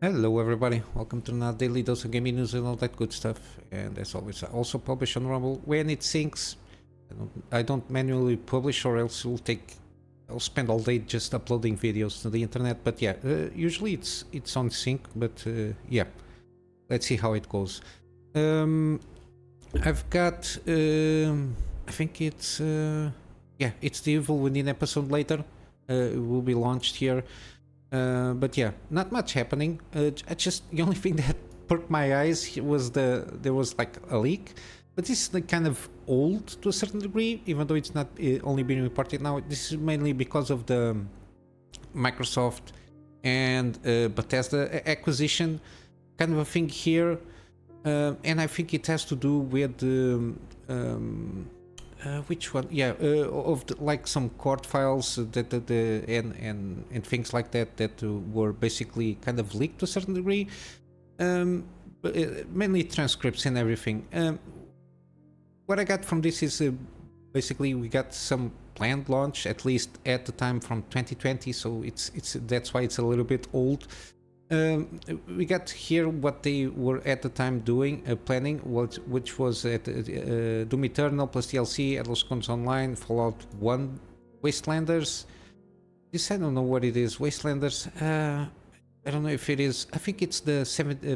Hello everybody, welcome to another daily dose of gaming news and all that good stuff. And as always, I also publish on Rumble when it syncs. I don't manually publish, or else I'll spend all day just uploading videos to the internet. But yeah, usually it's on sync. But yeah, let's see how it goes. I've got I think it's yeah, it's the Evil Within episode later. It will be launched here. But yeah, not much happening. The only thing that perked my eyes was there was like a leak, but this is like kind of old to a certain degree, even though it's not only being reported now. This is mainly because of the Microsoft and Bethesda acquisition kind of a thing here, and I think it has to do with which one? Yeah, of like some court files that and things like that were basically kind of leaked to a certain degree, but mainly transcripts and everything. What I got from this is basically we got some planned launch, at least at the time, from 2020, so it's that's why it's a little bit old. We got here what they were at the time doing, planning, which was at Doom Eternal plus DLC, Atlas Cones Online, Fallout 1, Wastelanders. This I don't know what it is. Wastelanders. I don't know if it is. I think it's the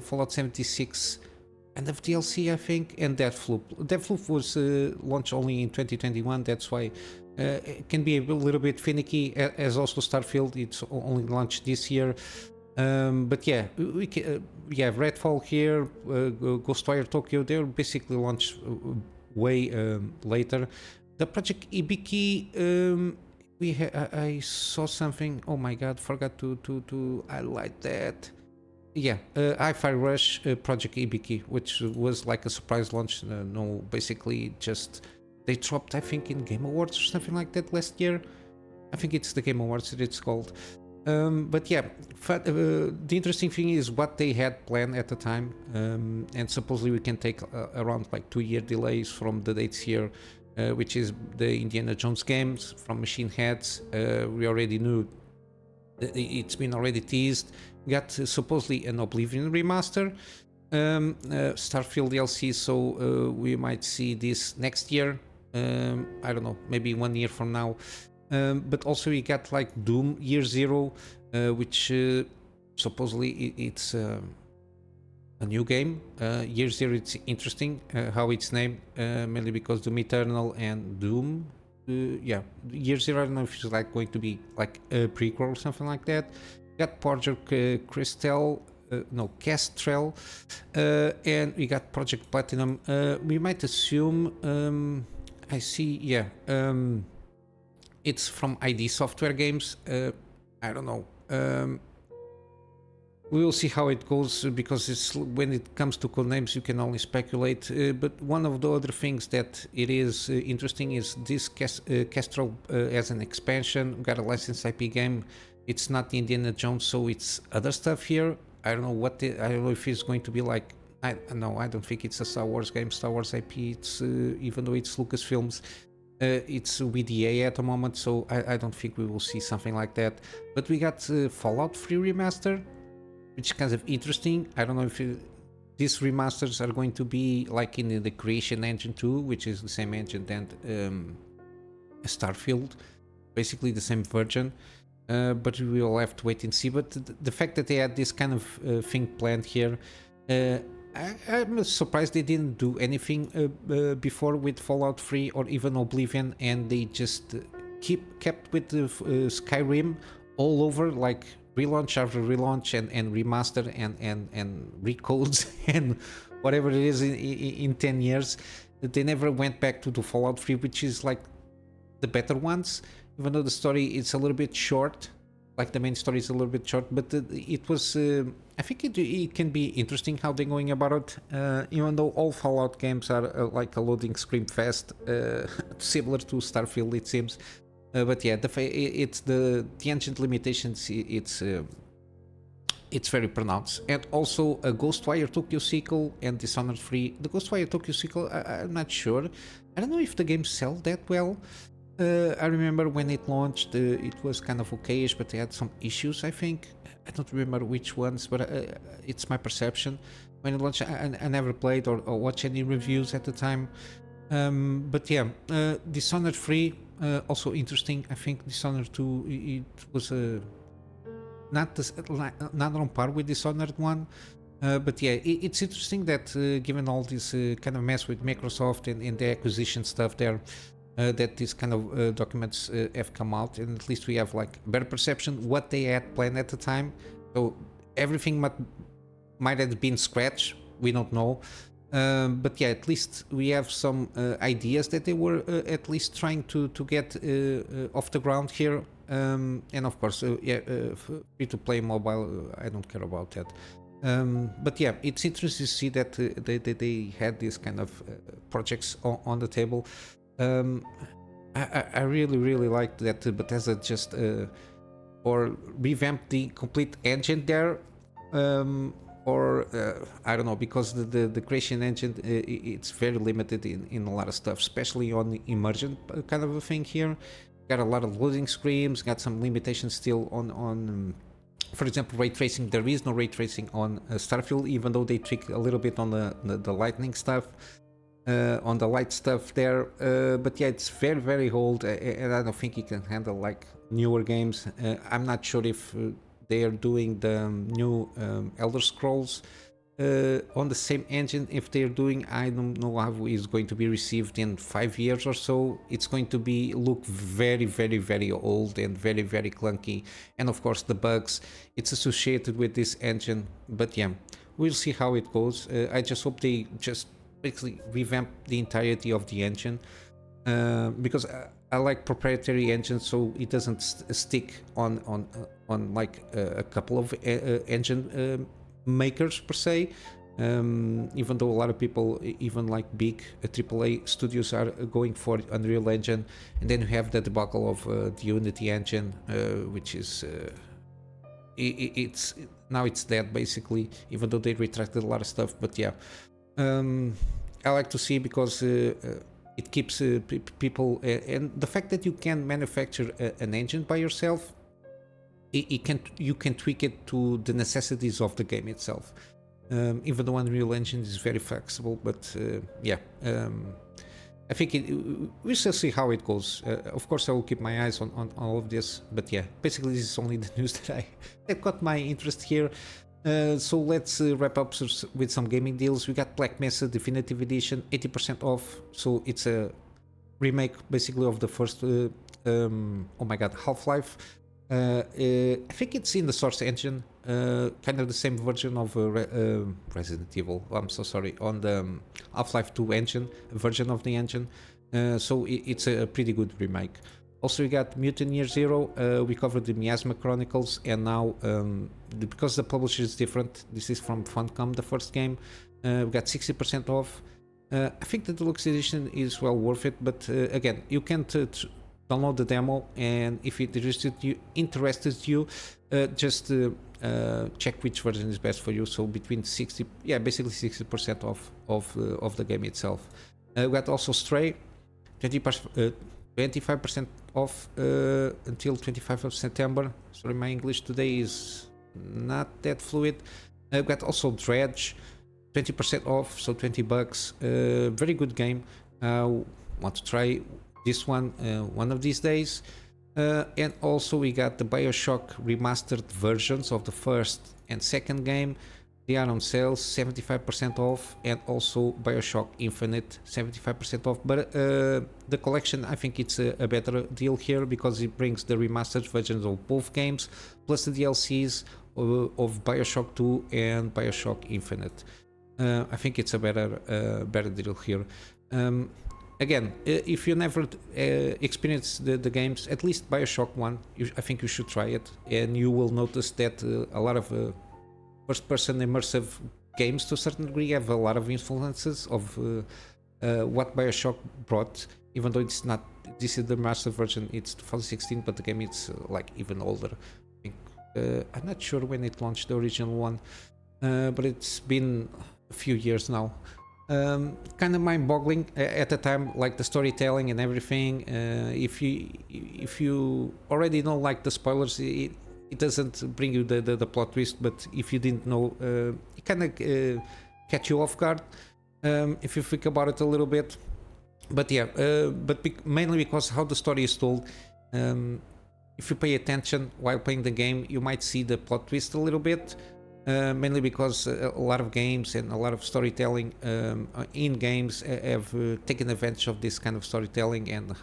Fallout 76 end of DLC, I think, and Deathloop. Deathloop was launched only in 2021. That's why it can be a little bit finicky. As also Starfield, it's only launched this year. But yeah, we have Redfall here, Ghostwire Tokyo. They're basically launched way later. The Project Ibiki, I saw something. Oh my god, forgot to highlight that. Yeah, Hi-Fi Rush, Project Ibiki, which was like a surprise launch. No, basically just they dropped, I think, in Game Awards or something like that last year. I think it's the Game Awards that it's called. But yeah, the interesting thing is what they had planned at the time, and supposedly we can take around like 2-year delays from the dates here, which is the Indiana Jones games from Machine Heads. We already knew it's been already teased. We got supposedly an Oblivion remaster, Starfield DLC, so we might see this next year. I don't know, maybe 1 year from now. But also we got like Doom Year Zero, which supposedly it's a new game. Year Zero, it's interesting how it's named, mainly because Doom Eternal and Doom. Yeah, Year Zero, I don't know if it's like going to be like a prequel or something like that. We got Project Castrel, and we got Project Platinum. We might assume, I see, yeah. It's from ID Software Games. I don't know. We will see how it goes, because when it comes to code names you can only speculate. But one of the other things that it is interesting is this Kestrel as an expansion. We got a licensed IP game. It's not Indiana Jones, so it's other stuff here. I don't know I don't know if it's going to be like. I don't think it's a Star Wars game. Star Wars IP. It's even though it's Lucasfilms. It's with EA at the moment, so I don't think we will see something like that. But we got Fallout 3 Remaster, which is kind of interesting. I don't know if these remasters are going to be like in the Creation Engine 2, which is the same engine than Starfield, basically the same version. But we will have to wait and see. But the fact that they had this kind of thing planned here, I'm surprised they didn't do anything before with Fallout 3 or even Oblivion, and they just kept with the Skyrim all over, like relaunch after relaunch and remaster and recodes and whatever it is in 10 years. They never went back to the Fallout 3, which is like the better ones, even though the story is a little bit short. Like the main story is a little bit short, but it was. I think it can be interesting how they're going about it. Even though all Fallout games are like a loading screen fest, similar to Starfield, it seems. But yeah, it's the engine limitations. It's very pronounced. And also a Ghostwire Tokyo sequel and Dishonored 3. The Ghostwire Tokyo sequel, I'm not sure. I don't know if the game sell that well. I remember when it launched, it was kind of okayish, but they had some issues, I think. I don't remember which ones, but it's my perception. When it launched, I never played or watched any reviews at the time. But yeah, Dishonored 3, also interesting. I think Dishonored 2, it was not on par with Dishonored 1. But yeah, it's interesting that given all this kind of mess with Microsoft and the acquisition stuff there, that these kind of documents have come out, and at least we have like better perception what they had planned at the time. So everything might have been scratched, we don't know. But yeah, at least we have some ideas that they were at least trying to get off the ground here. And of course, yeah, free to play mobile, I don't care about that. But yeah, it's interesting to see that they had these kind of projects on the table. I really like that Bethesda just or revamped the complete engine there, or I don't know, because the creation engine it's very limited in a lot of stuff, especially on the immersion kind of a thing here. Got a lot of loading screens, got some limitations still on for example, ray tracing. There is no ray tracing on Starfield, even though they tweak a little bit on the lightning stuff, on the light stuff there. But yeah, it's very old, and I don't think it can handle like newer games. I'm not sure if they are doing the new Elder Scrolls on the same engine. If they're doing, I don't know how it's going to be received in 5 years or so. It's going to be look very old and very clunky, and of course the bugs it's associated with this engine. But yeah, we'll see how it goes. I just hope they just basically revamp the entirety of the engine, because I like proprietary engines, so it doesn't stick on like a couple of engine makers per se. Even though a lot of people, even like big AAA studios, are going for Unreal Engine, and then you have the debacle of the Unity engine, which is it's now it's dead basically, even though they retracted a lot of stuff. But yeah, I like to see, because it keeps people, and the fact that you can manufacture an engine by yourself, you can tweak it to the necessities of the game itself. Even though Unreal Engine is very flexible, but yeah, I think we'll still see how it goes. Of course, I will keep my eyes on all of this, but yeah, basically this is only the news that got my interest here. So let's wrap up with some gaming deals. We got Black Mesa Definitive Edition, 80% off. So it's a remake basically of the first, oh my god, Half-Life. I think it's in the Source engine, kind of the same version of Resident Evil. I'm so sorry, on the Half-Life 2 engine, version of the engine. So it's a pretty good remake. Also, we got Mutant Year Zero. We covered the Miasma Chronicles, and now because the publisher is different, this is from Funcom, the first game. We got 60% off. I think the deluxe edition is well worth it, but again, you can download the demo, and if it interested you, just check which version is best for you. So between 60, yeah, basically 60% off of the game itself. We got also Stray, 25% off until 25th of September. Sorry, my English today is not that fluid. We got also Dredge, 20% off, so $20. Very good game. Want to try this one of these days. And also we got the bioshock remastered versions of the first and second game. They are on sale, 75% off, and also bioshock infinite, 75% off. But the collection, I think it's a better deal here, because it brings the remastered versions of both games plus the DLCs of bioshock 2 and bioshock infinite. I think it's a better deal here. Again, if you never experienced the games, at least Bioshock 1, I think you should try it, and you will notice that a lot of first-person immersive games, to a certain degree, have a lot of influences of what Bioshock brought, even though it's not, this is the master version, it's 2016, but the game is like even older. I think, I'm not sure when it launched, the original one, but it's been a few years now. kind of mind-boggling at the time, like the storytelling and everything. If you already know like the spoilers, it doesn't bring you the plot twist, but if you didn't know, it kind of catch you off guard if you think about it a little bit. But yeah, mainly because how the story is told. If you pay attention while playing the game, you might see the plot twist a little bit. Mainly because a lot of games and a lot of storytelling in games have taken advantage of this kind of storytelling and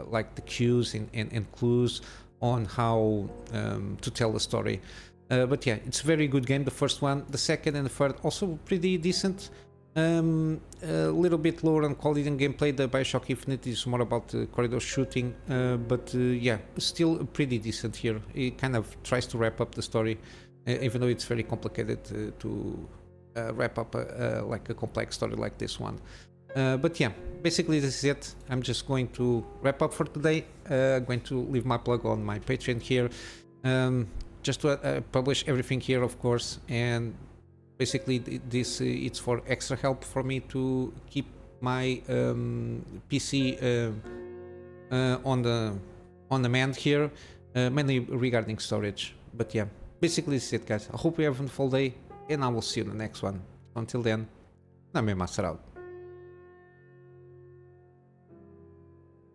like the cues and clues on how to tell the story. But yeah, it's a very good game, the first one. The second and the third also pretty decent. A little bit lower on quality and gameplay. The Bioshock Infinite is more about corridor shooting, but yeah, still pretty decent here. It kind of tries to wrap up the story, even though it's very complicated to wrap up like a complex story like this one. But yeah, basically this is it. I'm just going to wrap up for today. I'm going to leave my plug on my Patreon here, just to publish everything here, of course, and basically this it's for extra help for me to keep my PC on demand here, mainly regarding storage. But yeah, basically this is it, guys. I hope you have a wonderful day, and I will see you in the next one. Until then, Kunamy Master out.